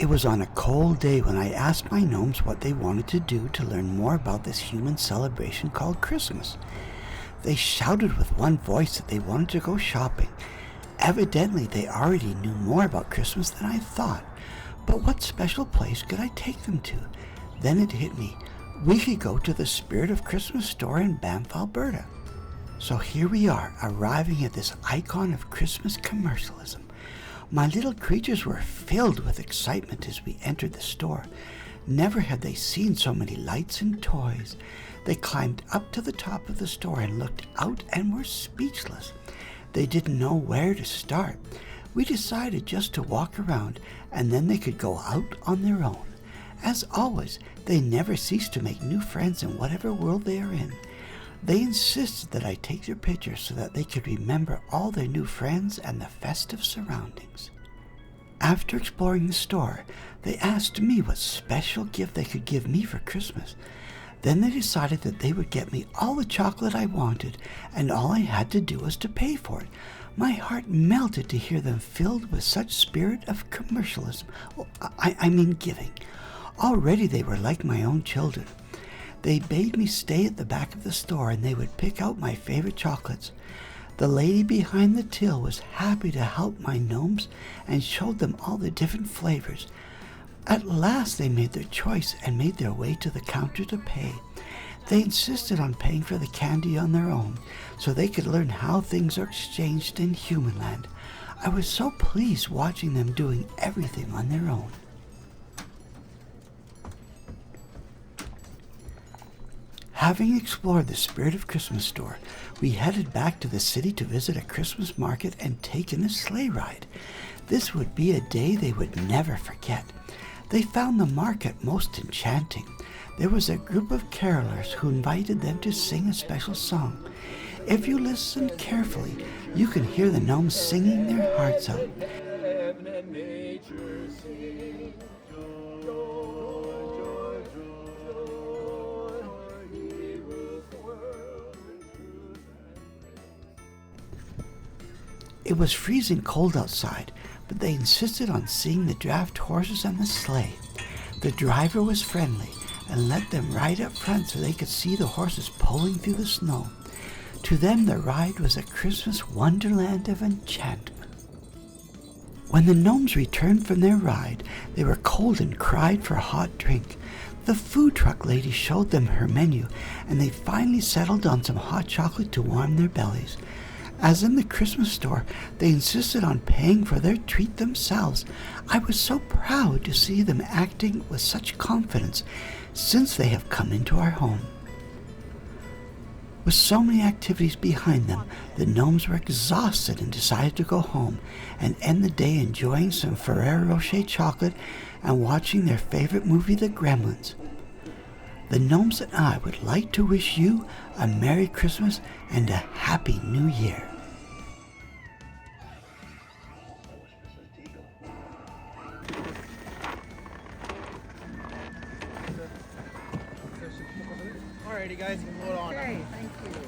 It was on a cold day when I asked my gnomes what they wanted to do to learn more about this human celebration called Christmas. They shouted with one voice that they wanted to go shopping. Evidently, they already knew more about Christmas than I thought. But what special place could I take them to? Then it hit me. We could go to the Spirit of Christmas store in Banff, Alberta. So here we are, arriving at this icon of Christmas commercialism. My little creatures were filled with excitement as we entered the store. Never had they seen so many lights and toys. They climbed up to the top of the store and looked out and were speechless. They didn't know where to start. We decided just to walk around, and then they could go out on their own. As always, they never cease to make new friends in whatever world they are in. They insisted that I take their pictures so that they could remember all their new friends and the festive surroundings. After exploring the store, they asked me what special gift they could give me for Christmas. Then they decided that they would get me all the chocolate I wanted, and all I had to do was to pay for it. My heart melted to hear them filled with such spirit of commercialism. I mean giving. Already they were like my own children. They bade me stay at the back of the store and they would pick out my favorite chocolates. The lady behind the till was happy to help my gnomes and showed them all the different flavors. At last they made their choice and made their way to the counter to pay. They insisted on paying for the candy on their own so they could learn how things are exchanged in human land. I was so pleased watching them doing everything on their own. Having explored the Spirit of Christmas store, we headed back to the city to visit a Christmas market and take in a sleigh ride. This would be a day they would never forget. They found the market most enchanting. There was a group of carolers who invited them to sing a special song. If you listen carefully, you can hear the gnomes singing their hearts out. It was freezing cold outside, but they insisted on seeing the draft horses and the sleigh. The driver was friendly and let them ride up front so they could see the horses pulling through the snow. To them, the ride was a Christmas wonderland of enchantment. When the gnomes returned from their ride, they were cold and cried for a hot drink. The food truck lady showed them her menu, and they finally settled on some hot chocolate to warm their bellies. As in the Christmas store, they insisted on paying for their treat themselves. I was so proud to see them acting with such confidence since they have come into our home. With so many activities behind them, the gnomes were exhausted and decided to go home and end the day enjoying some Ferrero Rocher chocolate and watching their favorite movie, The Gremlins. The gnomes and I would like to wish you a Merry Christmas and a Happy New Year. Alrighty guys, you can hold on. Okay, thank you.